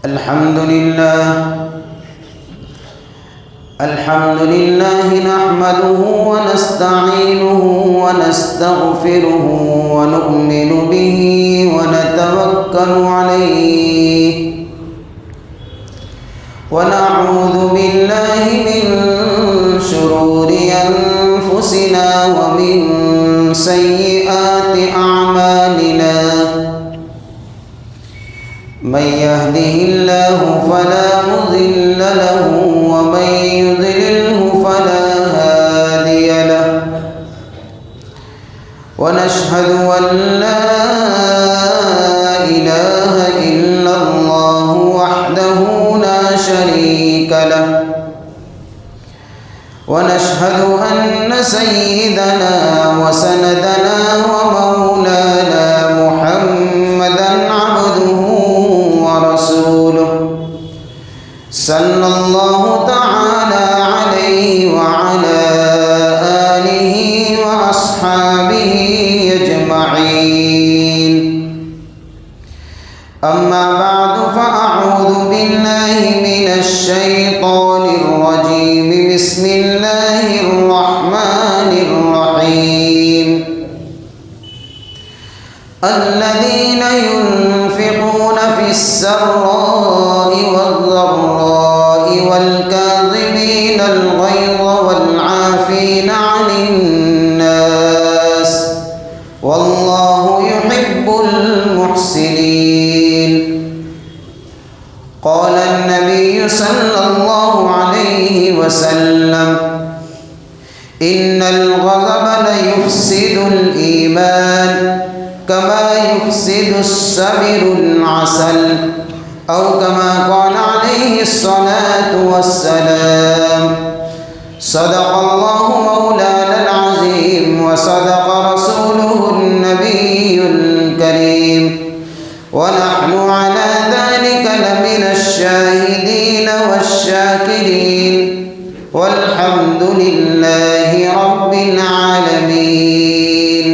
الحمد لله نحمده ونستعينه ونستغفره ونؤمن به ونتوكل عليه ونعوذ بالله من شرور أنفسنا ومن سيئات أعمالنا من يهده الله فلا مضل له ومن يضلله فلا هادي له ونشهد أن لا إله إلا الله وحده لا شريك له ونشهد أن سيدنا وسندنا ومولانا محمدا عبده ورسوله صلى الله تعالى عليه وعلى آله وأصحابه أجمعين. أما بعد فأعوذ بالله من الشيطان الرجيم. بسم الله الرحمن الرحيم. الذين ينفقون في السراء والضراء والكاظمين الغيظ والعافين عن الناس والله يحب المحسنين. قال النبي صلى الله عليه وسلم: إن الغضب ليفسد الإيمان كما يفسد السبر العسل، أو كما قال عليه الصلاة والسلام. صدق الله مولانا العظيم وصدق رسوله النبي الكريم، ونحن على ذلك لمن الشاهدين والشاكرين، والحمد لله رب العالمين.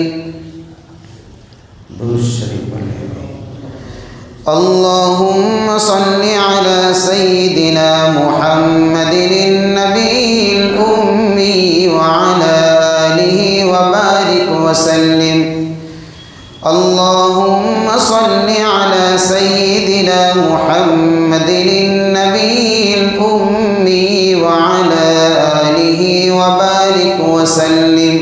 اللهم صل على سيدنا محمد النبي الأمي وعلى آله وبارك وسلم. اللهم صل على سيدنا محمد النبي الأمي وعلى آله وبارك وسلم.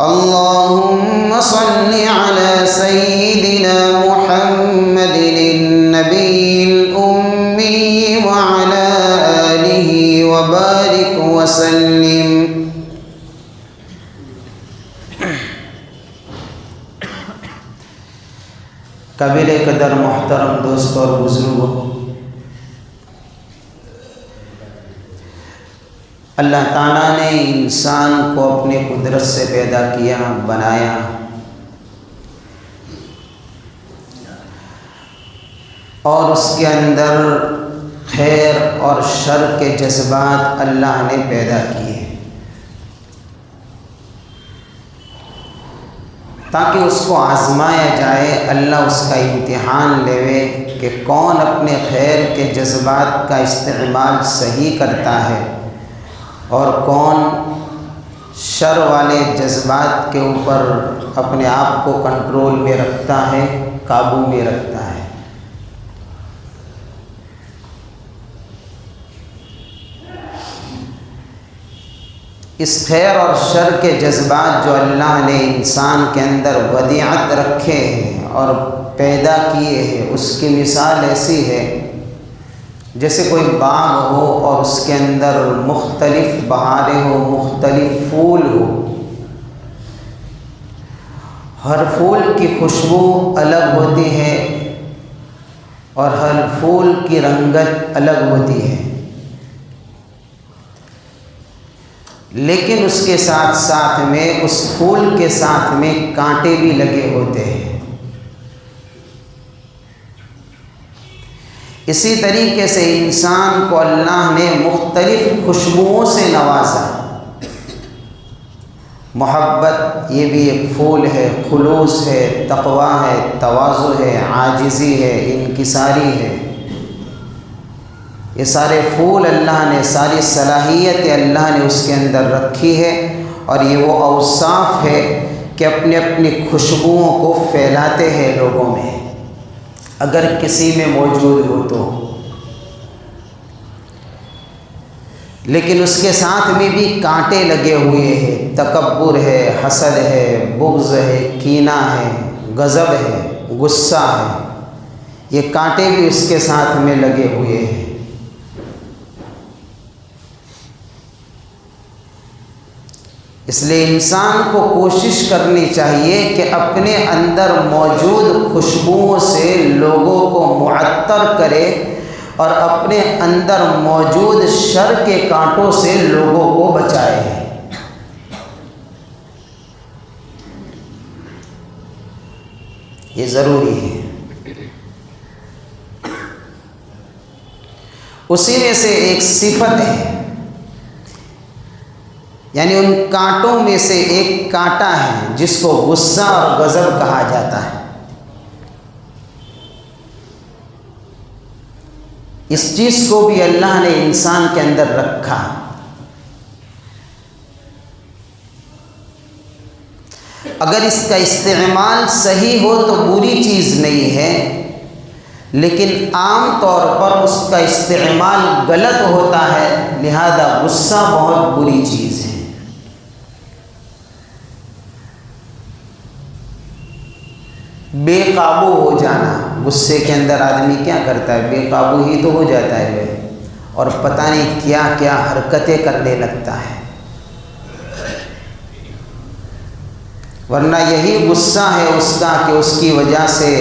اللهم صل على سيدنا محمد النبي الأمي وعلى آله وبارك وسلم. قابل قدر محترم دوست اور بزرگوں، اللہ تعالیٰ نے انسان کو اپنے قدرت سے پیدا کیا، بنایا، اور اس کے اندر خیر اور شر کے جذبات اللہ نے پیدا کیے تاکہ اس کو آزمایا جائے، اللہ اس کا امتحان لے کہ کون اپنے خیر کے جذبات کا استعمال صحیح کرتا ہے اور کون شر والے جذبات کے اوپر اپنے آپ کو کنٹرول میں رکھتا ہے، قابو میں رکھتا ہے۔ اس خیر اور شر کے جذبات جو اللہ نے انسان کے اندر ودیعت رکھے ہیں اور پیدا کیے ہیں، اس کی مثال ایسی ہے جیسے کوئی باغ ہو اور اس کے اندر مختلف بہاریں ہو، مختلف پھول ہو۔ ہر پھول کی خوشبو الگ ہوتی ہے اور ہر پھول کی رنگت الگ ہوتی ہے، لیکن اس کے ساتھ ساتھ میں، اس پھول کے ساتھ میں کانٹے بھی لگے ہوتے ہیں۔ اسی طریقے سے انسان کو اللہ نے مختلف خوشبوؤں سے نوازا۔ محبت یہ بھی ایک پھول ہے، خلوص ہے، تقویٰ ہے، تواضع ہے، عاجزی ہے، انکساری ہے، یہ سارے پھول اللہ نے، ساری صلاحیت اللہ نے اس کے اندر رکھی ہے، اور یہ وہ اوصاف ہے کہ اپنی اپنی خوشبوؤں کو پھیلاتے ہیں لوگوں میں، اگر کسی میں موجود ہو تو۔ لیکن اس کے ساتھ میں بھی کانٹے لگے ہوئے ہیں، تکبر ہے، حسد ہے، بغض ہے، کینہ ہے، غضب ہے، غصہ ہے، یہ کانٹے بھی اس کے ساتھ میں لگے ہوئے ہیں۔ اس لیے انسان کو کوشش کرنی چاہیے کہ اپنے اندر موجود خوشبوؤں سے لوگوں کو معطر کرے، اور اپنے اندر موجود شر کے کانٹوں سے لوگوں کو بچائے۔ یہ ضروری ہے۔ اسی میں سے ایک صفت ہے، یعنی ان کانٹوں میں سے ایک کانٹا ہے جس کو غصہ اور غضب کہا جاتا ہے۔ اس چیز کو بھی اللہ نے انسان کے اندر رکھا۔ اگر اس کا استعمال صحیح ہو تو بری چیز نہیں ہے، لیکن عام طور پر اس کا استعمال غلط ہوتا ہے، لہذا غصہ بہت بری چیز ہے۔ بے قابو ہو جانا، غصے کے اندر آدمی کیا کرتا ہے؟ بے قابو ہی تو ہو جاتا ہے وہ، اور پتہ نہیں کیا کیا حرکتیں کرنے لگتا ہے۔ ورنہ یہی غصہ ہے اس کا کہ اس کی وجہ سے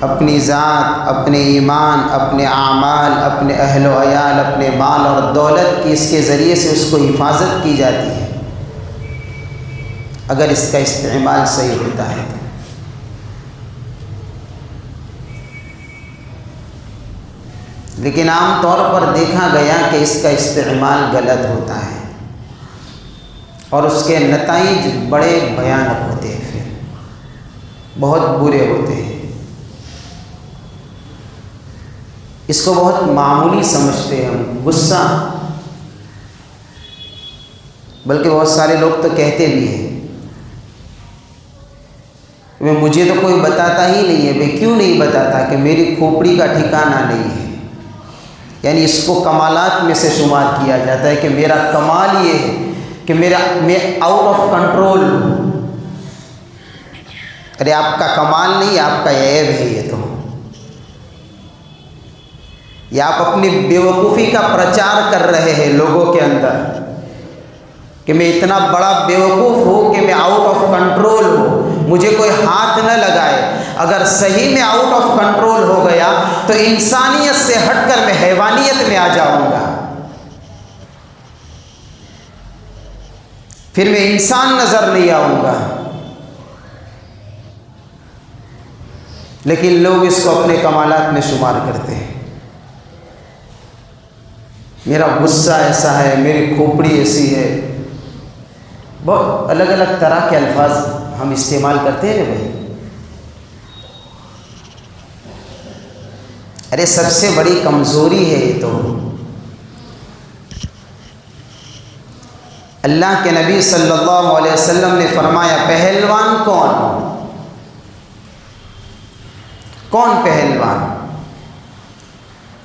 اپنی ذات، اپنے ایمان، اپنے اعمال، اپنے اہل و عیال، اپنے مال اور دولت کی اس کے ذریعے سے اس کو حفاظت کی جاتی ہے، اگر اس کا استعمال صحیح ہوتا ہے۔ لیکن عام طور پر دیکھا گیا کہ اس کا استعمال غلط ہوتا ہے، اور اس کے نتائج بڑے بھیانک ہوتے ہیں، پھر بہت برے ہوتے ہیں۔ اس کو بہت معمولی سمجھتے ہیں ہم، غصہ، بلکہ بہت سارے لوگ تو کہتے بھی ہیں کہ مجھے تو کوئی بتاتا ہی نہیں ہے۔ بھئی کیوں نہیں بتاتا؟ کہ میری کھوپڑی کا ٹھکانہ نہیں ہے، یعنی اس کو کمالات میں سے شمار کیا جاتا ہے کہ میرا کمال یہ ہے کہ میں آؤٹ آف کنٹرول ہوں۔ ارے آپ کا کمال نہیں، آپ کا عیب ہے یہ تو، یا آپ اپنی بیوقوفی کا پرچار کر رہے ہیں لوگوں کے اندر کہ میں اتنا بڑا بیوقوف ہوں کہ میں آؤٹ آف کنٹرول ہوں، مجھے کوئی ہاتھ نہ لگائے۔ اگر صحیح میں آؤٹ آف کنٹرول ہو گیا تو انسانیت سے ہٹ کر میں حیوانیت میں آ جاؤں گا، پھر میں انسان نظر نہیں آؤں گا۔ لیکن لوگ اس کو اپنے کمالات میں شمار کرتے ہیں، میرا غصہ ایسا ہے، میری کھوپڑی ایسی ہے، بہت الگ الگ طرح کے الفاظ ہم استعمال کرتے ہیں نا بھائی۔ ارے سب سے بڑی کمزوری ہے یہ تو۔ اللہ کے نبی صلی اللہ علیہ وسلم نے فرمایا، پہلوان کون پہلوان؟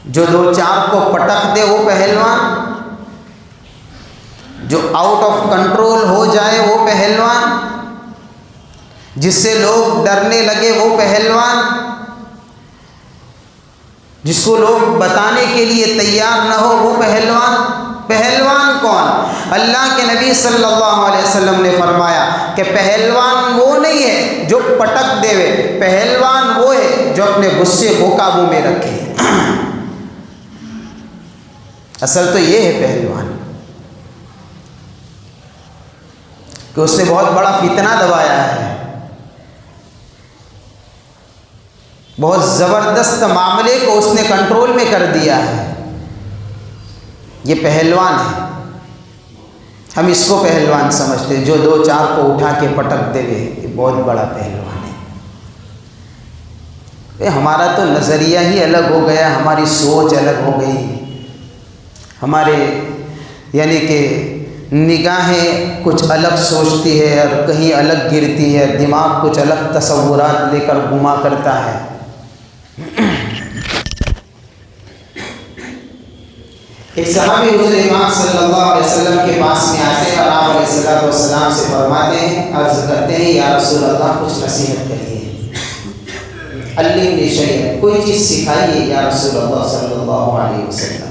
جو دو چار کو پٹک دے وہ پہلوان، جو آؤٹ آف کنٹرول ہو جائے وہ پہلوان، جس سے لوگ ڈرنے لگے وہ پہلوان، جس کو لوگ بتانے کے لیے تیار نہ ہو وہ پہلوان۔ پہلوان کون؟ اللہ کے نبی صلی اللہ علیہ وسلم نے فرمایا کہ پہلوان وہ نہیں ہے جو پٹک دے، پہلوان وہ ہے جو اپنے غصے کو قابو میں رکھے۔ اصل تو یہ ہے پہلوان کہ اس نے بہت بڑا فتنہ دبایا ہے، بہت زبردست معاملے کو اس نے کنٹرول میں کر دیا ہے، یہ پہلوان ہے۔ ہم اس کو پہلوان سمجھتے ہیں، جو دو چار کو اٹھا کے پٹک دے گے، یہ بہت بڑا پہلوان ہے۔ ہمارا تو نظریہ ہی الگ ہو گیا، ہماری سوچ الگ ہو گئی ہمارے یعنی کہ نگاہیں کچھ الگ سوچتی ہے اور کہیں الگ گرتی ہے، دماغ کچھ الگ تصورات لے کر گھما کرتا ہے۔ ایک صحابی حضور پاک صلی اللہ علیہ وسلم کے پاس میں آتے ہیں اور آپ علیہ السلام سے فرماتے ہیں، عرض کرتے ہیں یا رسول اللہ کچھ نصیحت کریے، علمنی شیئا، کوئی چیز سکھائیے یا رسول اللہ صلی اللہ علیہ وسلم۔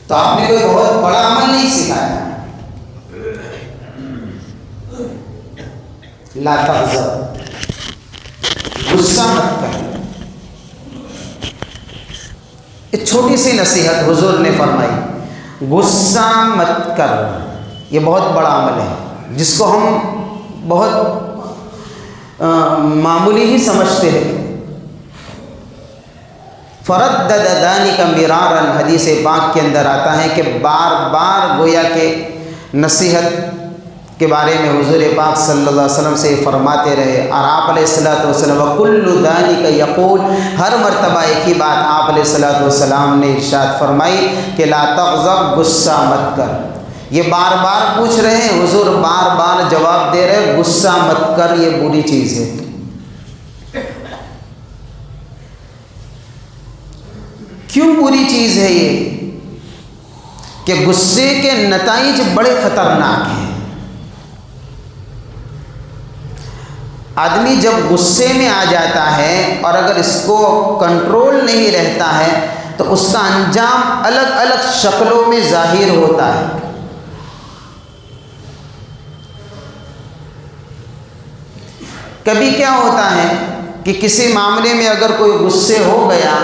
تو آپ نے کوئی بہت بڑا عمل نہیں سکھایا، لا تغضب، غصہ مت کر۔ ایک چھوٹی سی نصیحت حضور نے فرمائی، غصہ مت کر۔ یہ بہت بڑا عمل ہے جس کو ہم بہت معمولی ہی سمجھتے ہیں۔ فردد ذلک مرارا، حدیث پاک کے اندر آتا ہے کہ بار بار گویا کہ نصیحت کے بارے میں حضور پاک صلی اللہ علیہ وسلم سے فرماتے رہے، اور آپ علیہ السلام وَكُلُّ ذَلِكَ یقول، ہر مرتبہ ایک ہی بات آپ علیہ السلام نے ارشاد فرمائی کہ لا تغضب، غصہ مت کر۔ یہ بار بار پوچھ رہے ہیں حضور، بار بار جواب دے رہے، غصہ مت کر، یہ بری چیز ہے۔ کیوں بری چیز ہے یہ؟ کہ غصے کے نتائج بڑے خطرناک ہیں۔ آدمی جب غصے میں آ جاتا ہے اور اگر اس کو کنٹرول نہیں رہتا ہے تو اس کا انجام الگ الگ شکلوں میں ظاہر ہوتا ہے۔ کبھی کیا ہوتا ہے کہ کسی معاملے میں اگر کوئی غصے ہو گیا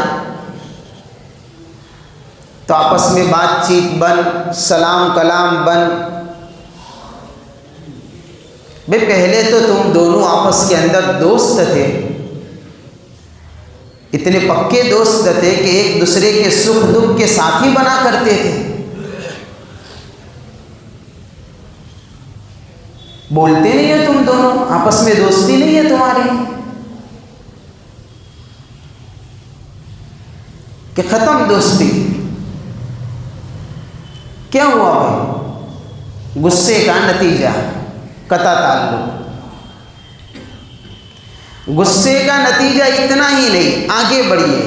تو آپس میں بات چیت بن، سلام کلام بن۔ بھئی پہلے تو تم دونوں آپس کے اندر دوست تھے، اتنے پکے دوست تھے کہ ایک دوسرے کے سکھ دکھ کے ساتھی بنا کرتے تھے، بولتے نہیں ہو تم دونوں، آپس میں دوستی نہیں ہے تمہاری، کہ ختم دوستی۔ کیا ہوا بھائی؟ غصے کا نتیجہ قطع تعلق۔ غصے کا نتیجہ اتنا ہی نہیں، آگے بڑھیے۔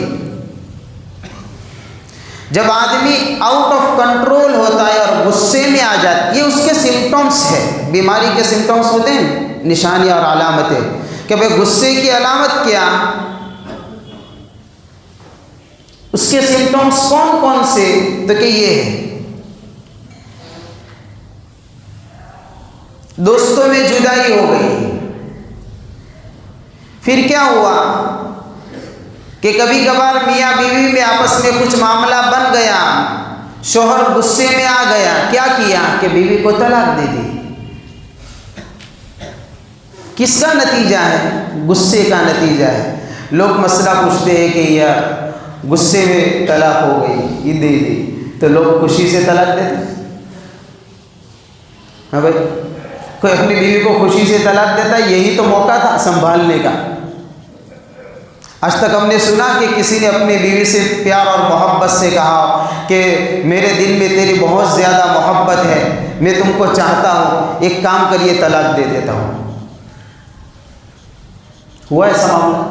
جب آدمی آؤٹ آف کنٹرول ہوتا ہے اور غصے میں آ جاتا، یہ اس کے سمٹمز ہے، بیماری کے سمٹمز ہوتے ہیں، نشانیاں اور علامتیں، کہ بھائی غصے کی علامت کیا، اس کے سمٹمز کون کون سے، تو کہ یہ ہے دوستوں میں جدائی ہو گئی۔ پھر کیا ہوا کہ کبھی کبھار میاں بیوی میں آپس میں کچھ معاملہ بن گیا، شوہر غصے میں آ گیا، کیا کیا کہ بیوی کو طلاق دے دی۔ کس کا نتیجہ ہے؟ غصے کا نتیجہ ہے۔ لوگ مسئلہ پوچھتے ہیں کہ یار غصے میں طلاق ہو گئی، یہ دے دی، تو لوگ خوشی سے طلاق دیتے؟ ہاں بھائی، کوئی اپنی بیوی کو خوشی سے طلاق دیتا ہے؟ یہی تو موقع تھا سنبھالنے کا۔ آج تک ہم نے سنا کہ کسی نے اپنی بیوی سے پیار اور محبت سے کہا کہ میرے دل میں تیری بہت زیادہ محبت ہے، میں تم کو چاہتا ہوں، ایک کام کریے طلاق دے دیتا ہوں۔ ہوا ایسا معاملہ؟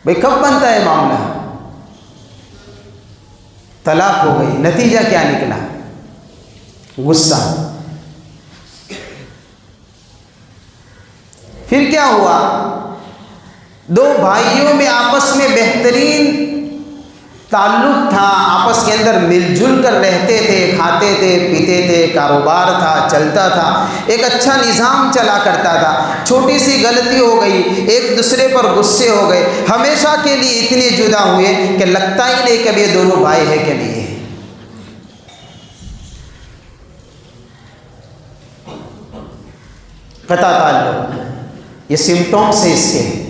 بھائی کب بنتا ہے معاملہ؟ طلاق ہو گئی، نتیجہ کیا نکلا؟ غصہ۔ پھر کیا ہوا؟ دو بھائیوں میں آپس میں بہترین تعلق تھا، آپس کے اندر مل جل کر رہتے تھے، کھاتے تھے، پیتے تھے، کاروبار تھا، چلتا تھا، ایک اچھا نظام چلا کرتا تھا۔ چھوٹی سی غلطی ہو گئی، ایک دوسرے پر غصے ہو گئے، ہمیشہ کے لیے اتنے جدا ہوئے کہ لگتا ہی نہیں کہ یہ دونوں بھائی ہیں کہ نہیں ہے۔ قطع تعلق، یہ سمٹمس ہیں اس کے۔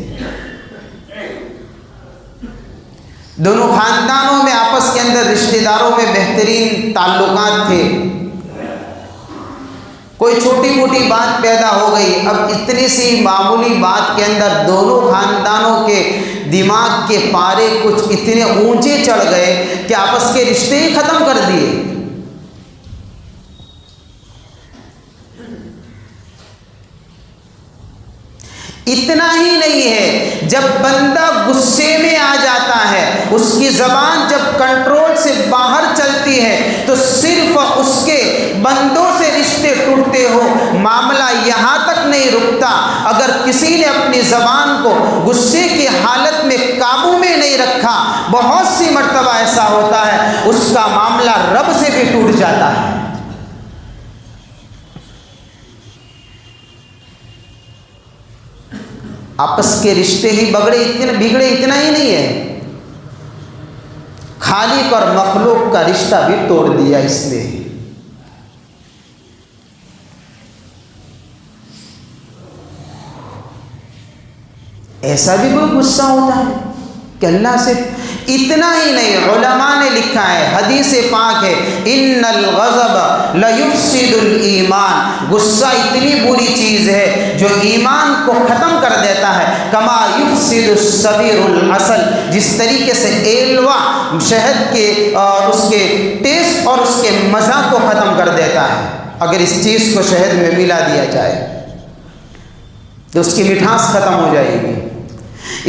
دونوں خاندانوں میں آپس کے اندر رشتہ داروں میں بہترین تعلقات تھے، کوئی چھوٹی موٹی بات پیدا ہو گئی، اب اتنی سی معمولی بات کے اندر دونوں خاندانوں کے دماغ کے پارے کچھ اتنے اونچے چڑھ گئے کہ آپس کے رشتے ہی ختم کر دیے۔ اتنا ہی نہیں ہے، جب بندہ غصے میں آ جاتا ہے، اس کی زبان جب کنٹرول سے باہر چلتی ہے تو صرف اس کے بندوں سے رشتے ٹوٹتے ہو، معاملہ یہاں تک نہیں رکتا۔ اگر کسی نے اپنی زبان کو غصے کی حالت میں قابو میں نہیں رکھا، بہت سی مرتبہ ایسا ہوتا ہے اس کا معاملہ رب سے بھی ٹوٹ جاتا ہے۔ آپس کے رشتے ہی بگڑے اتنا ہی نہیں ہے، خالق اور مخلوق کا رشتہ بھی توڑ دیا اس نے۔ ایسا بھی کوئی غصہ ہوتا ہے کہ اللہ سے؟ اتنا ہی نہیں، علماء نے لکھا ہے، حدیث پاک ہے، ان الغضب لیفسد الایمان، غصہ اتنی بری چیز ہے جو ایمان کو ختم کر دیتا ہے، کما یفسد الصبیر العسل، جس طریقے سے ایلوا شہد کے اس کے ٹیسٹ اور اس کے مزہ کو ختم کر دیتا ہے۔ اگر اس چیز کو شہد میں ملا دیا جائے تو اس کی مٹھاس ختم ہو جائے گی۔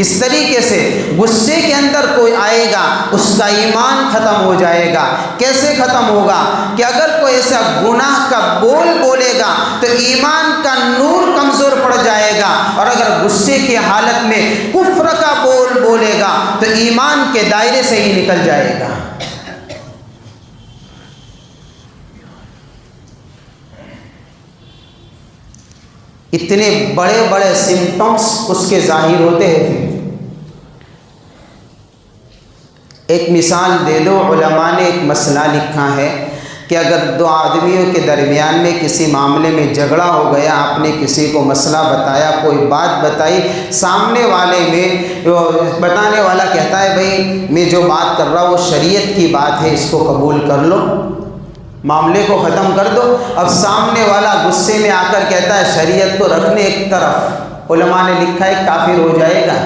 اس طریقے سے غصے کے اندر کوئی آئے گا اس کا ایمان ختم ہو جائے گا۔ کیسے ختم ہوگا؟ کہ اگر کوئی ایسا گناہ کا بول بولے گا تو ایمان کا نور کمزور پڑ جائے گا، اور اگر غصے کی حالت میں کفر کا بول بولے گا تو ایمان کے دائرے سے ہی نکل جائے گا۔ اتنے بڑے بڑے سمٹمز اس کے ظاہر ہوتے ہیں۔ ایک مثال دے دو، علماء نے ایک مسئلہ لکھا ہے کہ اگر دو آدمیوں کے درمیان میں کسی معاملے میں جھگڑا ہو گیا، آپ نے کسی کو مسئلہ بتایا، کوئی بات بتائی، سامنے والے میں بتانے والا کہتا ہے بھائی میں جو بات کر رہا ہوں وہ شریعت کی بات ہے، اس کو قبول کر لو، معاملے کو ختم کر دو۔ اب سامنے والا غصے میں آ کر کہتا ہے شریعت کو رکھنے ایک طرف، علماء نے لکھا ہے کافر ہو جائے گا۔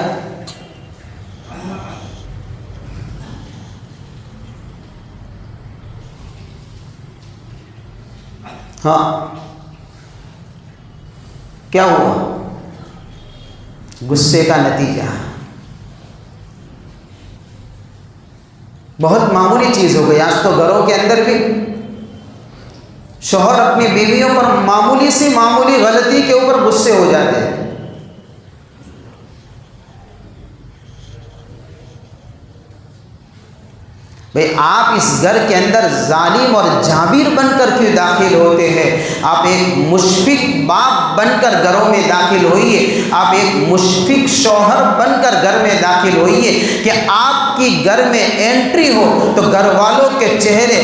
ہاں کیا ہوا؟ غصے کا نتیجہ بہت معمولی چیز ہو گئی۔ آج تو گھروں کے اندر بھی شوہر اپنی بیویوں پر معمولی سی معمولی غلطی کے اوپر غصے ہو جاتے ہیں۔ بھئی آپ اس گھر کے اندر ظالم اور جابر بن کر کیوں داخل ہوتے ہیں؟ آپ ایک مشفق باپ بن کر گھروں میں داخل ہوئیے، آپ ایک مشفق شوہر بن کر گھر میں داخل ہوئیے کہ آپ کی گھر میں انٹری ہو تو گھر والوں کے چہرے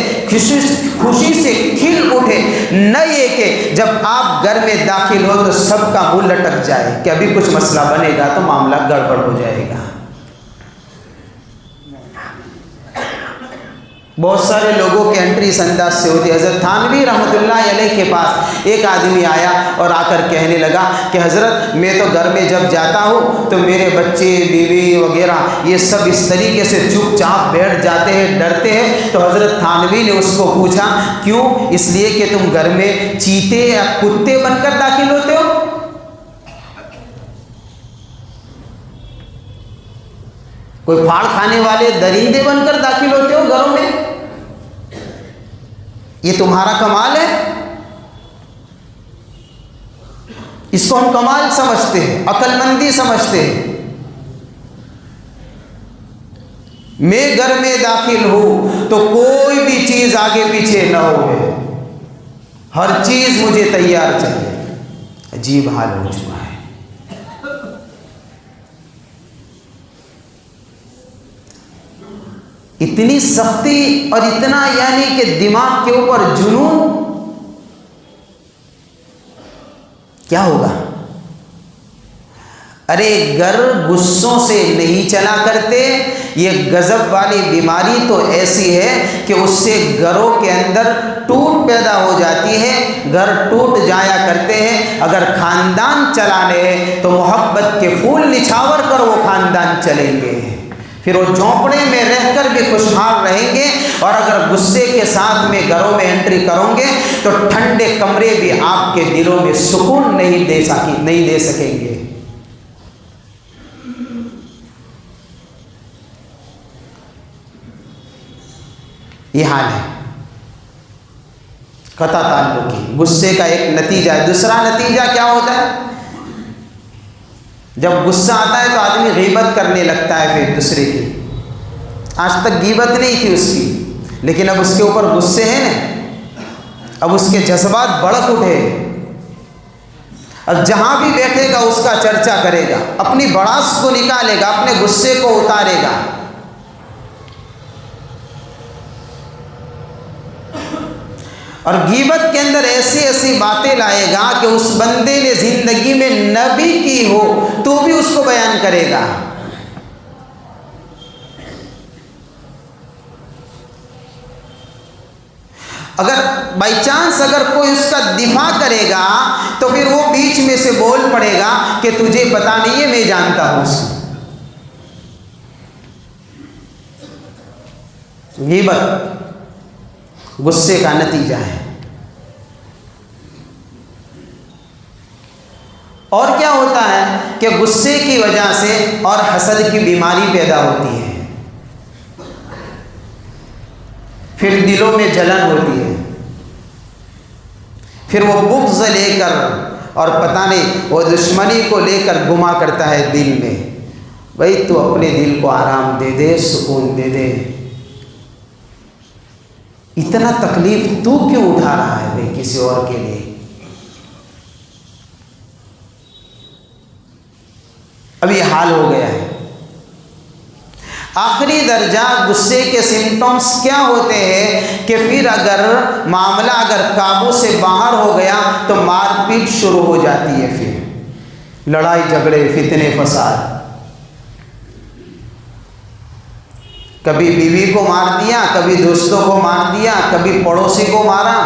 خوشی سے کھل اٹھے، نہ یہ کہ جب آپ گھر میں داخل ہو تو سب کا منہ لٹک جائے کہ ابھی کچھ مسئلہ بنے گا تو معاملہ گڑبڑ ہو جائے گا۔ بہت سارے لوگوں کے انٹری اس انداز سے ہوتی ہے۔ حضرت تھانوی رحمۃ اللہ علیہ کے پاس ایک آدمی آیا اور آ کر کہنے لگا کہ حضرت میں تو گھر میں جب جاتا ہوں تو میرے بچے بیوی وغیرہ یہ سب اس طریقے سے چپ چاپ بیٹھ جاتے ہیں، ڈرتے ہیں۔ تو حضرت تھانوی نے اس کو پوچھا کیوں؟ اس لیے کہ تم گھر میں چیتے یا کتے بن کر داخل ہوتے ہو؟ کوئی پھاڑ کھانے والے درندے بن کر داخل ہوتے ہو گھروں میں؟ یہ تمہارا کمال ہے؟ اس کو ہم کمال سمجھتے ہیں، عقل مندی سمجھتے ہیں۔ میں گھر میں داخل ہوں تو کوئی بھی چیز آگے پیچھے نہ ہو، ہر چیز مجھے تیار چاہیے۔ عجیب حال ہو چکا ہے۔ اتنی سختی اور اتنا یعنی کہ دماغ کے اوپر جنون، کیا ہوگا؟ ارے گھر غصوں سے نہیں چلا کرتے، یہ غضب والی بیماری تو ایسی ہے کہ اس سے گھروں کے اندر ٹوٹ پیدا ہو جاتی ہے، گھر ٹوٹ جایا کرتے ہیں۔ اگر خاندان چلانے ہیں تو محبت کے پھول نچھاور کر وہ خاندان چلیں گے، پھر وہ جھونپڑے میں رہ کر بھی خوشحال رہیں گے۔ اور اگر غصے کے ساتھ میں گھروں میں انٹری کرو گے تو ٹھنڈے کمرے بھی آپ کے دلوں میں سکون نہیں دے سکیں گے۔ یہ حال ہے قطع تعلقی، غصے کا ایک نتیجہ ہے۔ دوسرا نتیجہ کیا ہوتا ہے؟ جب غصہ آتا ہے تو آدمی غیبت کرنے لگتا ہے پھر دوسرے کی۔ آج تک غیبت نہیں تھی اس کی، لیکن اب اس کے اوپر غصے ہیں نا، اب اس کے جذبات بڑک اٹھے، اب جہاں بھی بیٹھے گا اس کا چرچا کرے گا، اپنی بڑاس کو نکالے گا، اپنے غصے کو اتارے گا۔ اور غیبت کے اندر ایسی ایسی باتیں لائے گا کہ اس بندے نے زندگی میں نہ بھی کی ہو تو بھی اس کو بیان کرے گا۔ اگر بائی چانس اگر کوئی اس کا دفاع کرے گا تو پھر وہ بیچ میں سے بول پڑے گا کہ تجھے پتا نہیں ہے میں جانتا ہوں اس کو۔ غیبت غصے کا نتیجہ ہے۔ اور کیا ہوتا ہے کہ غصے کی وجہ سے اور حسد کی بیماری پیدا ہوتی ہے، پھر دلوں میں جلن ہوتی ہے، پھر وہ بغض لے کر اور پتہ نہیں وہ دشمنی کو لے کر گما کرتا ہے دل میں۔ بھائی تو اپنے دل کو آرام دے دے، سکون دے دے، اتنا تکلیف تو کیوں اٹھا رہا ہے بھائی کسی اور کے لیے؟ اب یہ حال ہو گیا ہے۔ آخری درجہ غصے کے سمٹمز کیا ہوتے ہیں کہ پھر اگر معاملہ اگر قابو سے باہر ہو گیا تو مار پیٹ شروع ہو جاتی ہے، پھر لڑائی جھگڑے، فتنے فساد۔ کبھی بیوی کو مار دیا، کبھی دوستوں کو مار دیا، کبھی پڑوسی کو مارا،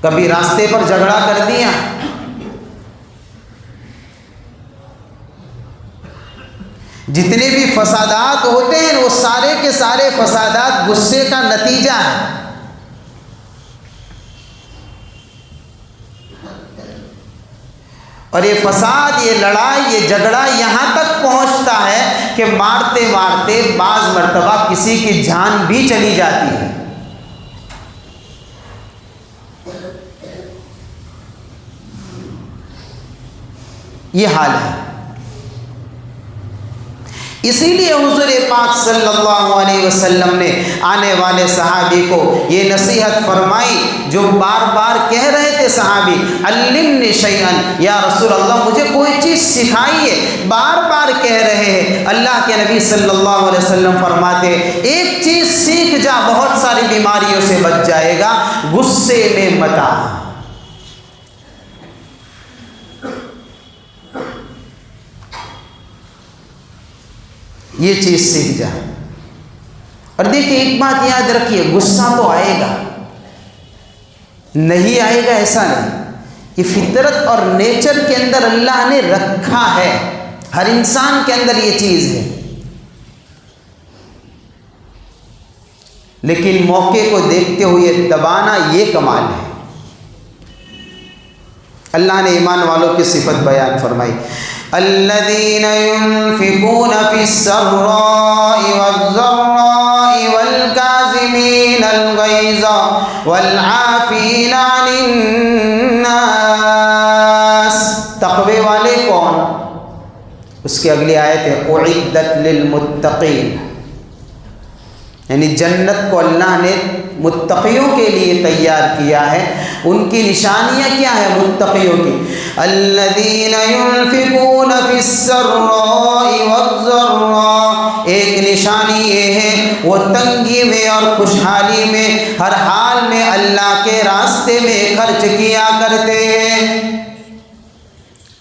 کبھی راستے پر جھگڑا کر دیا۔ جتنے بھی فسادات ہوتے ہیں وہ سارے کے سارے فسادات غصے کا نتیجہ ہے۔ اور یہ فساد، یہ لڑائی، یہ جھگڑا یہاں تک پہنچتا ہے کہ مارتے مارتے بعض مرتبہ کسی کی جان بھی چلی جاتی ہے۔ یہ حال ہے۔ اسی لیے حضور پاک صلی اللہ علیہ وسلم نے آنے والے صحابی کو یہ نصیحت فرمائی جو بار بار کہہ رہے تھے صحابی، علمنی شیئا، یا رسول اللہ مجھے کوئی چیز سکھائیے، بار بار کہہ رہے ہیں۔ اللہ کے نبی صلی اللہ علیہ وسلم فرماتے ایک چیز سیکھ جا، بہت ساری بیماریوں سے بچ جائے گا، غصے میں مت آ۔ یہ چیز سیکھ جا۔ اور دیکھیں ایک بات یاد رکھیے، غصہ تو آئے گا، نہیں آئے گا ایسا نہیں، یہ فطرت اور نیچر کے اندر اللہ نے رکھا ہے، ہر انسان کے اندر یہ چیز ہے۔ لیکن موقع کو دیکھتے ہوئے دبانا یہ کمال ہے۔ اللہ نے ایمان والوں کی صفت بیان فرمائی، الذین ينفقون فی السراء والضراء والکاظمین الغیظ والعافین عن الناس۔ تقوی والے کون؟ اس کی اگلی آیت ہے اعدت للمتقین، یعنی جنت کو اللہ نے متقیوں کے لیے تیار کیا ہے۔ ان کی نشانیاں کیا ہیں متقیوں کی؟ الذین ينفقون فی السراء والضراء، ایک نشانی یہ ہے وہ تنگی میں اور خوشحالی میں ہر حال میں اللہ کے راستے میں خرچ کیا کرتے ہیں،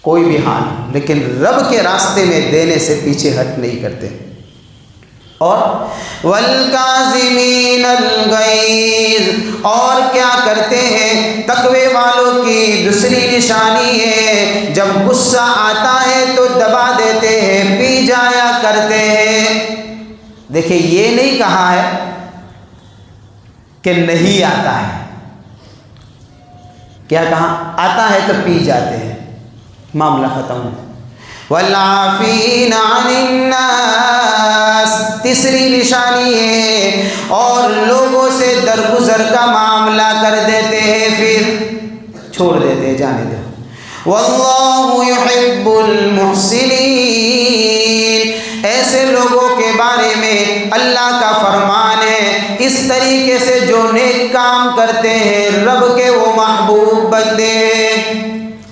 کوئی بھی حال، لیکن رب کے راستے میں دینے سے پیچھے ہٹ نہیں کرتے۔ اور والکاظمین الغیظ، اور کیا کرتے ہیں تقوی والوں کی دوسری نشانی ہے جب غصہ آتا ہے تو دبا دیتے ہیں، پی جایا کرتے ہیں۔ دیکھیں یہ نہیں کہا ہے کہ نہیں آتا ہے، کیا کہا؟ آتا ہے تو پی جاتے ہیں، معاملہ ختم۔ والعافین عن الناس، تیسری نشانی ہے اور لوگوں سے درگزر کا معاملہ کر دیتے ہیں، پھر چھوڑ دیتے ہیں، جانے دو۔ واللہ یحب المحسنین، ایسے لوگوں کے بارے میں اللہ کا فرمان ہے اس طریقے سے جو نیک کام کرتے ہیں رب کے وہ محبوب بندے ہیں،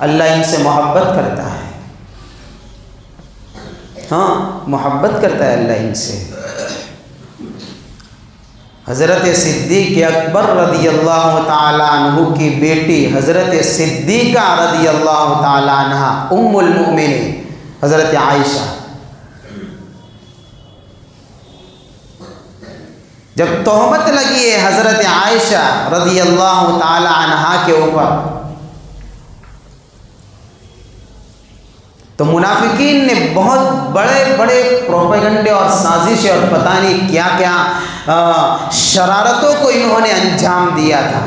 اللہ ان سے محبت کرتا ہے، ہاں محبت کرتا ہے اللہ ان سے۔ حضرت صدیق اکبر رضی اللہ تعالیٰ عنہ کی بیٹی حضرت صدیقہ رضی اللہ تعالیٰ عنہ ام المؤمنین حضرت عائشہ، جب تہمت لگی ہے حضرت عائشہ رضی اللہ تعالی عنہا کے اوپر، تو منافقین نے بہت بڑے بڑے پروپیگنڈے اور سازشیں اور پتہ نہیں کیا کیا شرارتوں کو انہوں نے انجام دیا تھا۔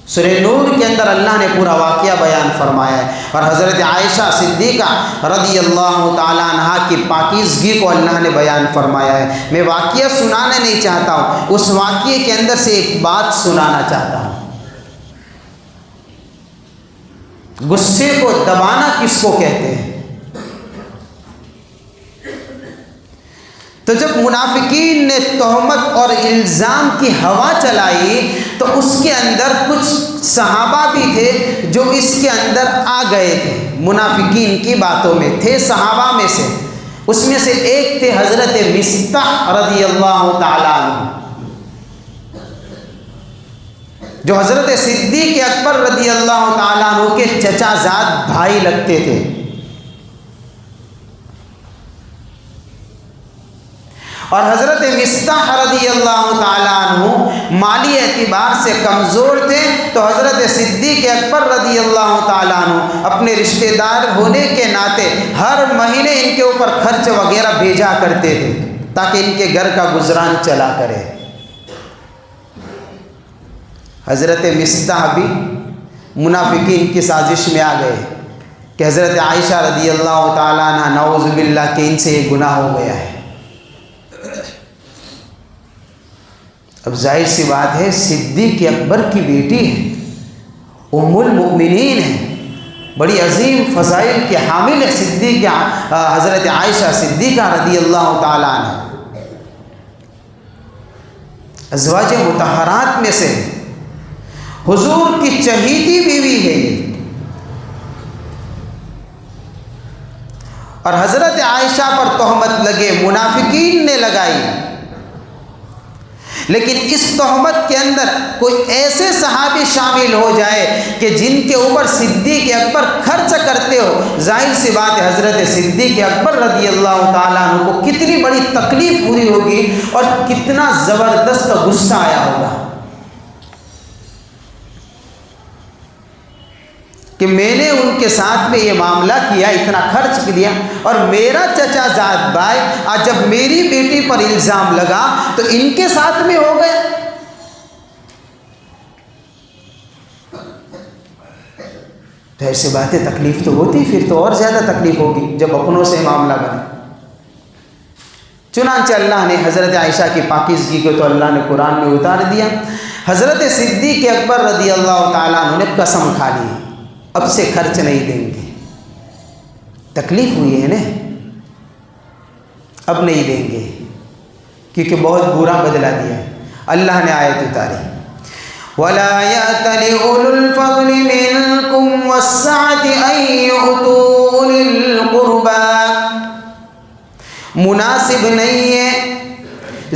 سورہ نور کے اندر اللہ نے پورا واقعہ بیان فرمایا ہے، اور حضرت عائشہ صدیقہ رضی اللہ تعالیٰ عنہا کی پاکیزگی کو اللہ نے بیان فرمایا ہے۔ میں واقعہ سنانا نہیں چاہتا ہوں، اس واقعے کے اندر سے ایک بات سنانا چاہتا ہوں۔ غصے کو دبانا کس کو کہتے ہیں؟ تو جب منافقین نے تہمت اور الزام کی ہوا چلائی تو اس کے اندر کچھ صحابہ بھی تھے جو اس کے اندر آ گئے تھے، منافقین کی باتوں میں تھے، صحابہ میں سے اس میں سے ایک تھے حضرت مصطح رضی اللہ تعالیٰ عنہ، جو حضرت صدیق اکبر رضی اللہ تعالیٰ عنہ کے چچا زاد بھائی لگتے تھے۔ اور حضرت مصطح رضی اللہ تعالیٰ عنہ مالی اعتبار سے کمزور تھے، تو حضرت صدیق اکبر رضی اللہ تعالیٰ عنہ اپنے رشتہ دار ہونے کے ناطے ہر مہینے ان کے اوپر خرچ وغیرہ بھیجا کرتے تھے تاکہ ان کے گھر کا گزران چلا کرے۔ حضرت مصطح بھی منافقین کی سازش میں آ گئے کہ حضرت عائشہ رضی اللہ تعالیٰ عنہ نعوذ باللہ کہ ان سے یہ گناہ ہو گیا ہے۔ اب ظاہر سی بات ہے صدیق اکبر کی بیٹی ہے، ام المؤمنین ہے، بڑی عظیم فضائل کے حامل ہے صدیق حضرت عائشہ صدیقہ رضی اللہ تعالیٰ عنہ، ازواج مطہرات میں سے حضور کی چہیتی بیوی ہے یہ۔ اور حضرت عائشہ پر تہمت لگے، منافقین نے لگائی، لیکن اس تہمت کے اندر کوئی ایسے صحابی شامل ہو جائے کہ جن کے اوپر صدیق اکبر خرچ کرتے ہو، ظاہر سی بات ہے حضرت صدیق اکبر رضی اللہ تعالیٰ عنہ کو کتنی بڑی تکلیف ہوئی ہوگی اور کتنا زبردست غصہ آیا ہوگا کہ میں نے ان کے ساتھ میں یہ معاملہ کیا، اتنا خرچ کیا، اور میرا چچا زاد بھائی آج جب میری بیٹی پر الزام لگا تو ان کے ساتھ میں ہو گئے۔ تو ایسی باتیں تکلیف تو ہوتی، پھر تو اور زیادہ تکلیف ہوگی جب اپنوں سے معاملہ بنے۔ چنانچہ اللہ نے حضرت عائشہ کی پاکیزگی کو تو اللہ نے قرآن میں اتار دیا۔ حضرت صدیق اکبر رضی اللہ تعالیٰ عنہ نے قسم کھا لی اب سے خرچ نہیں دیں گے، تکلیف ہوئی ہے نا، اب نہیں دیں گے کیونکہ بہت برا بدلہ دیا۔ اللہ نے آیت اتاری وَلَا يَأْتَلِ أُولُو الْفَضْلِ مِنْكُمْ وَالسَّعَةِ أَنْ يُؤْتُوا أُولِي الْقُرْبَى، مناسب نہیں ہے،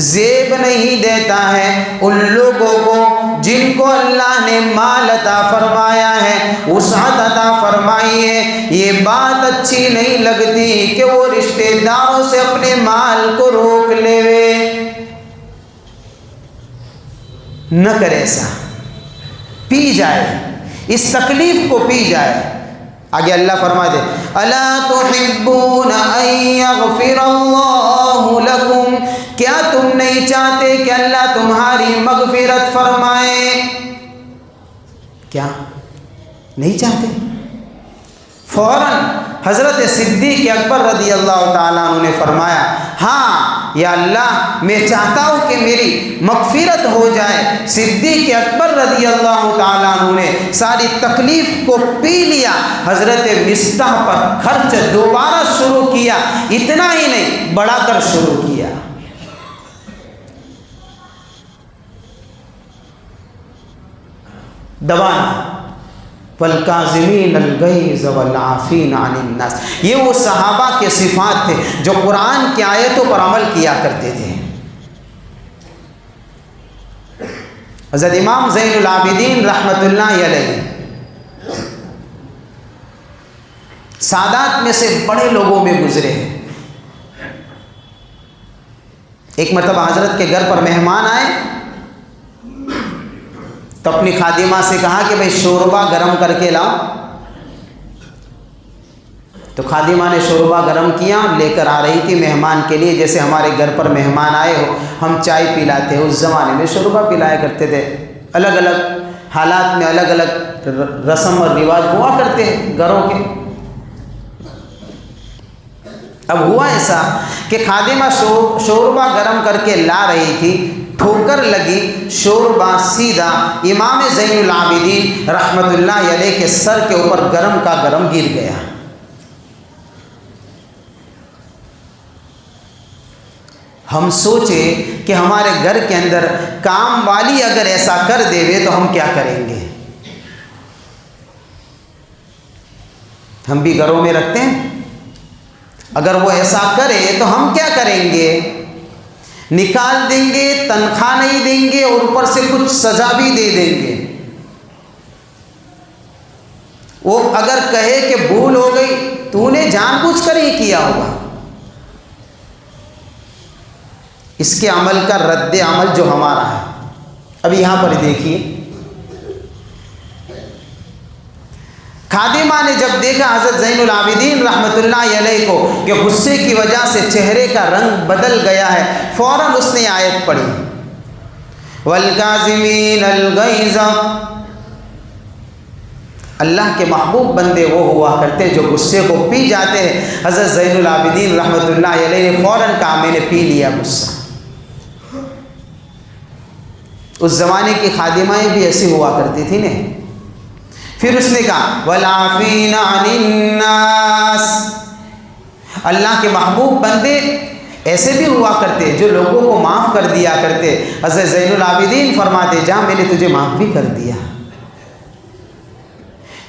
زیب نہیں دیتا ہے ان لوگوں کو جن کو اللہ نے مال عطا فرمایا ہے، وسعت عطا فرمائی ہے۔ یہ بات اچھی نہیں لگتی کہ وہ رشتہ داروں سے اپنے مال کو روک لے. نہ کرے ایسا، پی جائے، اس تکلیف کو پی جائے. آگے اللہ فرما دے الا تحبون ان یغفر اللہ لکم، کیا تم نہیں چاہتے کہ اللہ تمہاری مغفرت فرمائے؟ کیا نہیں چاہتے؟ فوراً حضرت صدیق اکبر رضی اللہ تعالیٰ عنہ نے فرمایا ہاں یا اللہ میں چاہتا ہوں کہ میری مغفرت ہو جائے. صدیق اکبر رضی اللہ تعالیٰ عنہ نے ساری تکلیف کو پی لیا. حضرت مصطح پر خرچ دوبارہ شروع کیا، اتنا ہی نہیں بڑھا کر شروع کیا. دبانا. والکاظمین الغیظ والعافین عن الناس، یہ وہ صحابہ کے صفات تھے جو قرآن کی آیتوں پر عمل کیا کرتے تھے. حضرت امام زین العابدین رحمت اللہ علیہ سادات میں سے بڑے لوگوں میں گزرے ہیں. ایک مرتبہ حضرت کے گھر پر مہمان آئے تو اپنی خادمہ سے کہا کہ بھئی شوربہ گرم کر کے لاؤ. تو خادمہ نے شوربہ گرم کیا، لے کر آ رہی تھی مہمان کے لیے. جیسے ہمارے گھر پر مہمان آئے ہو ہم چائے پلاتے ہیں، اس زمانے میں شوربہ پلایا کرتے تھے. الگ الگ حالات میں الگ الگ رسم اور رواج ہوا کرتے ہیں گھروں کے. اب ہوا ایسا کہ خادمہ شوربہ گرم کر کے لا رہی تھی، ٹھوکر لگی، شوربہ سیدھا امام زین العابدین رحمت اللہ علیہ کے سر کے اوپر گرم کا گرم گر گیا. ہم سوچے کہ ہمارے گھر کے اندر کام والی اگر ایسا کر دے تو ہم کیا کریں گے؟ ہم بھی گھروں میں رکھتے ہیں، اگر وہ ایسا کرے تو ہم کیا کریں گے؟ نکال دیں گے، تنخواہ نہیں دیں گے اور اوپر سے کچھ سزا بھی دے دیں گے. وہ اگر کہے کہ بھول ہو گئی، تو نے جان بوجھ کر ہی کیا ہوگا. اس کے عمل کا رد عمل جو ہمارا ہے. اب یہاں پر دیکھیے، خادمہ نے جب دیکھا حضرت زین العابدین رحمت اللہ علیہ کو کہ غصے کی وجہ سے چہرے کا رنگ بدل گیا ہے، فوراً اس نے آیت پڑھی والکاظمین الغیظ. اللہ کے محبوب بندے وہ ہوا کرتے جو غصے کو پی جاتے ہیں. حضرت زین العابدین رحمت اللہ علیہ نے فوراً کہا میں نے پی لیا غصہ. اس زمانے کی خادمائیں بھی ایسی ہوا کرتی تھی نا. پھر اس نے کہا والعافین عن الناس، اللہ کے محبوب بندے ایسے بھی ہوا کرتے جو لوگوں کو معاف کر دیا کرتے. حضرت زین العابدین فرماتے جا میں نے تجھے معاف بھی کر دیا.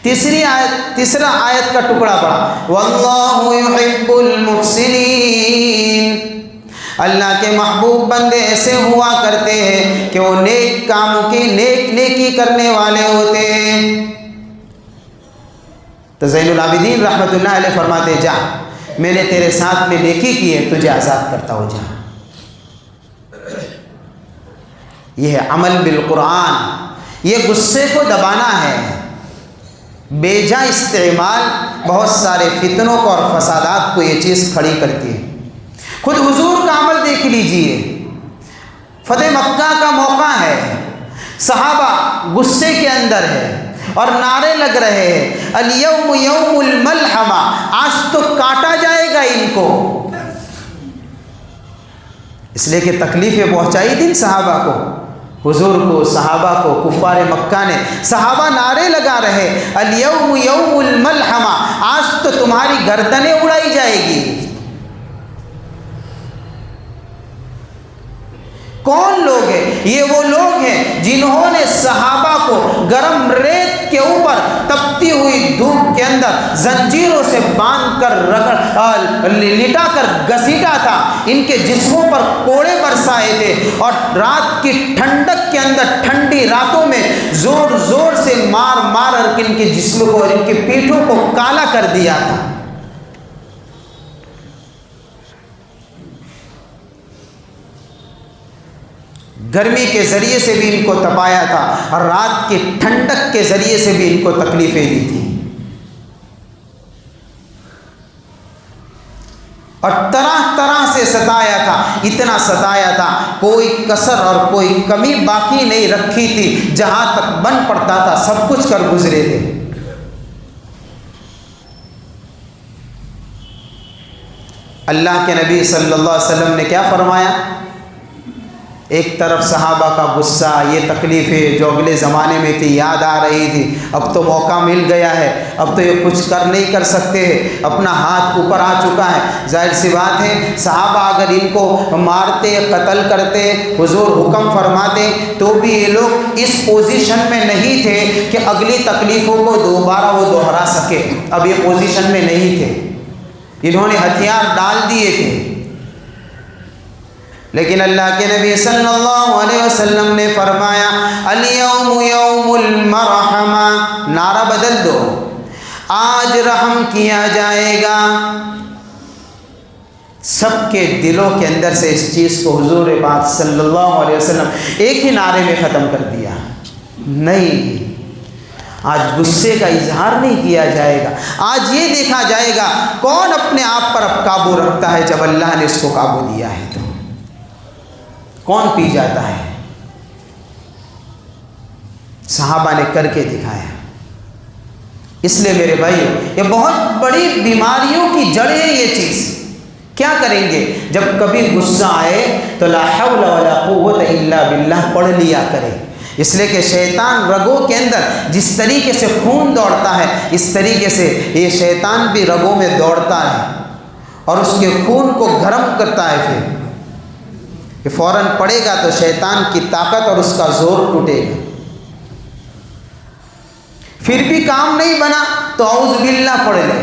تیسرا آیت کا ٹکڑا پڑا واللہ یحب المحسنین، اللہ کے محبوب بندے ایسے ہوا کرتے ہیں کہ وہ نیک کاموں کی نیکی کرنے والے ہوتے ہیں. تو زین العابدین رحمت اللہ علیہ فرماتے جا میں نے تیرے ساتھ میں نیکی کی ہے، تجھے آزاد کرتا ہوں، جا. یہ ہے عمل بالقرآن. یہ غصے کو دبانا ہے. بے جا استعمال بہت سارے فتنوں کو اور فسادات کو یہ چیز کھڑی کرتی ہے. خود حضور کا عمل دیکھ لیجئے. فتح مکہ کا موقع ہے، صحابہ غصے کے اندر ہے اور نعرے لگ رہے ہیں الیوم یوم الملحمہ، آج تو کاٹا جائے گا ان کو. اس لیے کہ تکلیفیں پہنچائی تھی صحابہ کو، حضور کو، صحابہ کو. کفار مکہ نے، صحابہ نعرے لگا رہے الیوم یوم الملحمہ، آج تو تمہاری گردنیں اڑائی جائے گی. کون لوگ ہیں؟ یہ وہ لوگ ہیں جنہوں نے صحابہ کو گرم ریت کے اوپر تپتی ہوئی دھوپ کے اندر زنجیروں سے باندھ کر لٹا کر گھسیٹا تھا. ان کے جسموں پر کوڑے برسائے تھے اور رات کی ٹھنڈک کے اندر ٹھنڈی راتوں میں زور زور سے مار مار کر ان کے جسم کو اور ان کی پیٹھوں کو کالا کر دیا تھا. گرمی کے ذریعے سے بھی ان کو تپایا تھا اور رات کی ٹھنڈک کے ذریعے سے بھی ان کو تکلیفیں دی تھی، اور طرح طرح سے ستایا تھا، اتنا ستایا تھا کوئی کسر اور کوئی کمی باقی نہیں رکھی تھی، جہاں تک بن پڑتا تھا سب کچھ کر گزرے تھے۔ اللہ کے نبی صلی اللہ علیہ وسلم نے کیا فرمایا؟ ایک طرف صحابہ کا غصہ، یہ تکلیفیں جو اگلے زمانے میں تھی یاد آ رہی تھی، اب تو موقع مل گیا ہے، اب تو یہ کچھ نہیں کر سکتے ہیں، اپنا ہاتھ اوپر آ چکا ہے۔ ظاہر سی بات ہے صحابہ اگر ان کو مارتے قتل کرتے حضور حکم فرماتے تو بھی یہ لوگ اس پوزیشن میں نہیں تھے کہ اگلی تکلیفوں کو دوبارہ وہ دوہرا سکے، اب یہ پوزیشن میں نہیں تھے، انہوں نے ہتھیار ڈال دیے تھے۔ لیکن اللہ کے نبی صلی اللہ علیہ وسلم نے فرمایا الیوم یوم المرحمہ، نعرہ بدل دو، آج رحم کیا جائے گا۔ سب کے دلوں کے اندر سے اس چیز کو حضور پاک صلی اللہ علیہ وسلم ایک ہی نعرے میں ختم کر دیا، نہیں، آج غصے کا اظہار نہیں کیا جائے گا، آج یہ دیکھا جائے گا کون اپنے آپ پر اب قابو رکھتا ہے۔ جب اللہ نے اس کو قابو دیا ہے تو کون پی جاتا ہے؟ صحابہ نے کر کے دکھایا۔ اس لیے میرے بھائیو یہ بہت بڑی بیماریوں کی جڑ ہے یہ چیز۔ کیا کریں گے جب کبھی غصہ آئے تو لا حول ولا قوت الا باللہ پڑھ لیا کرے، اس لیے کہ شیطان رگوں کے اندر جس طریقے سے خون دوڑتا ہے اس طریقے سے یہ شیطان بھی رگوں میں دوڑتا ہے اور اس کے خون کو گرم کرتا ہے، پھر کہ فوراً پڑے گا تو شیطان کی طاقت اور اس کا زور ٹوٹے گا۔ پھر بھی کام نہیں بنا تو اعوذ باللہ پڑھ لے،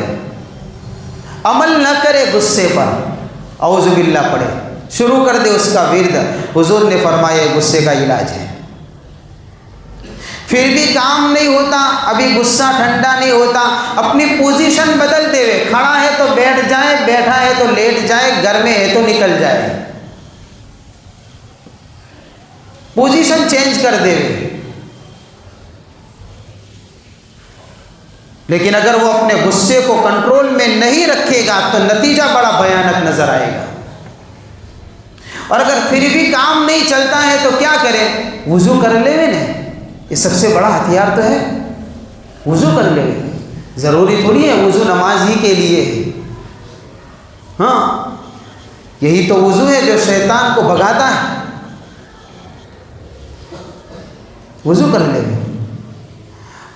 عمل نہ کرے غصے پر اعوذ باللہ پڑھے، شروع کر دے اس کا ورد۔ حضور نے فرمایا غصے کا علاج ہے۔ پھر بھی کام نہیں ہوتا، ابھی غصہ ٹھنڈا نہیں ہوتا، اپنی پوزیشن بدلتے ہوئے، کھڑا ہے تو بیٹھ جائے، بیٹھا ہے تو لیٹ جائے، گھر میں ہے تو نکل جائے، پوزیشن چینج کر دے۔ لیکن اگر وہ اپنے غصے کو کنٹرول میں نہیں رکھے گا تو نتیجہ بڑا بھیانک نظر آئے گا۔ اور اگر پھر بھی کام نہیں چلتا ہے تو کیا کرے؟ وضو کر لے نا، یہ سب سے بڑا ہتھیار تو ہے، وضو کر لے۔ ضروری تھوڑی ہے وضو نماز ہی کے لیے ہے، ہاں یہی تو وضو ہے جو شیطان کو بھگاتا ہے، وضو کر لے۔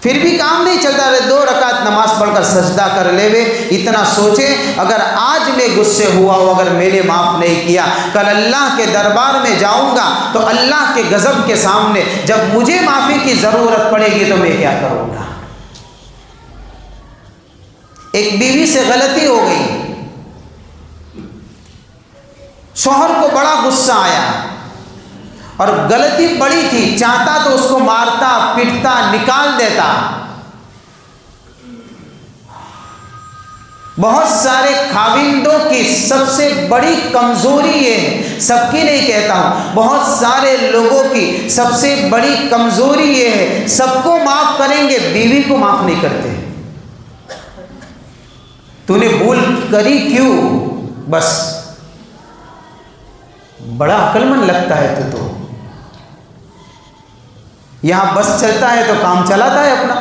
پھر بھی کام نہیں چلتا ہے، 2 رکعت نماز پڑھ کر سجدہ کر لے وے، اتنا سوچے اگر آج میں غصے ہوا ہوں، اگر میں نے معاف نہیں کیا، کل اللہ کے دربار میں جاؤں گا تو اللہ کے غضب کے سامنے جب مجھے معافی کی ضرورت پڑے گی تو میں کیا کروں گا؟ ایک بیوی سے غلطی ہو گئی، شوہر کو بڑا غصہ آیا اور غلطی بڑی تھی، چاہتا تو اس کو مارتا پیٹتا نکال دیتا۔ بہت سارے خاوندوں کی سب سے بڑی کمزوری یہ ہے، سب کی نہیں کہتا ہوں، بہت سارے لوگوں کی سب سے بڑی کمزوری یہ ہے، سب کو معاف کریں گے بیوی کو معاف نہیں کرتے۔ تو نے بھول کری کیوں؟ بس بڑا عقل مند لگتا ہے تو یہاں بس چلتا ہے تو کام چلاتا ہے اپنا۔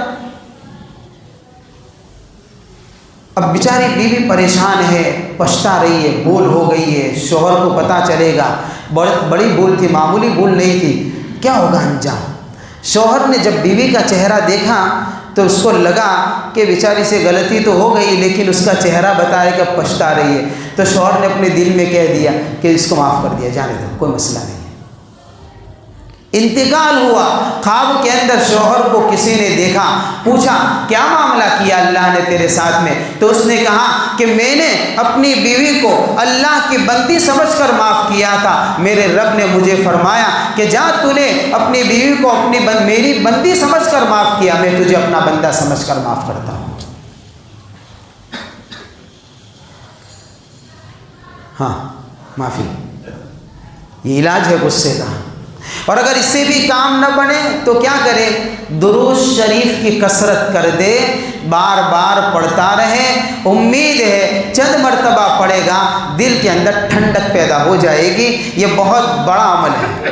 اب بیچاری بیوی پریشان ہے، پچھتا رہی ہے، بھول ہو گئی ہے، شوہر کو پتہ چلے گا، بڑی بھول تھی، معمولی بھول نہیں تھی، کیا ہوگا انجام؟ شوہر نے جب بیوی کا چہرہ دیکھا تو اس کو لگا کہ بیچاری سے غلطی تو ہو گئی لیکن اس کا چہرہ بتا رہا ہے کہ پچھتا رہی ہے، تو شوہر نے اپنے دل میں کہہ دیا کہ اس کو معاف کر دیا، جانے دو، کوئی مسئلہ نہیں۔ انتقال ہوا، خواب کے اندر شوہر کو کسی نے دیکھا، پوچھا کیا معاملہ کیا اللہ نے تیرے ساتھ میں؟ تو اس نے کہا کہ میں نے اپنی بیوی کو اللہ کی بندی سمجھ کر معاف کیا تھا، میرے رب نے مجھے فرمایا کہ جا تو نے اپنی بیوی کو میری بندی سمجھ کر معاف کیا، میں تجھے اپنا بندہ سمجھ کر معاف کرتا ہوں۔ ہاں معافی، یہ علاج ہے غصے کا۔ اور اگر اس سے بھی کام نہ بنے تو کیا کرے؟ درود شریف کی کثرت کر دے، بار بار پڑھتا رہے، امید ہے چند مرتبہ پڑھے گا دل کے اندر ٹھنڈک پیدا ہو جائے گی۔ یہ بہت بڑا عمل ہے،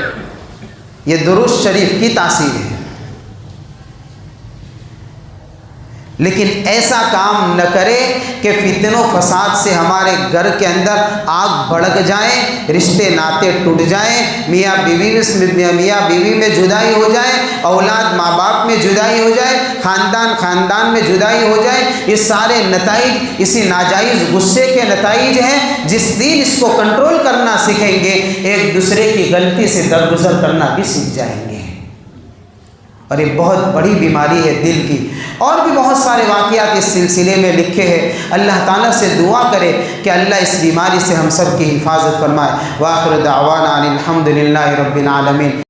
یہ درود شریف کی تاثیر ہے۔ لیکن ایسا کام نہ کرے کہ فتن و فساد سے ہمارے گھر کے اندر آگ بھڑک جائیں، رشتے ناطے ٹوٹ جائیں، میاں بیوی میں جدائی ہو جائے، اولاد ماں باپ میں جدائی ہو جائے، خاندان میں جدائی ہو جائے۔ یہ سارے نتائج اسی ناجائز غصے کے نتائج ہیں۔ جس دن اس کو کنٹرول کرنا سیکھیں گے، ایک دوسرے کی غلطی سے درگزر کرنا بھی سیکھ جائیں گے۔ اور یہ بہت بڑی بیماری ہے دل کی۔ اور بھی بہت سارے واقعات اس سلسلے میں لکھے ہیں۔ اللہ تعالیٰ سے دعا کرے کہ اللہ اس بیماری سے ہم سب کی حفاظت فرمائے۔ وآخر دعوانا ان الحمد للہ رب العالمین۔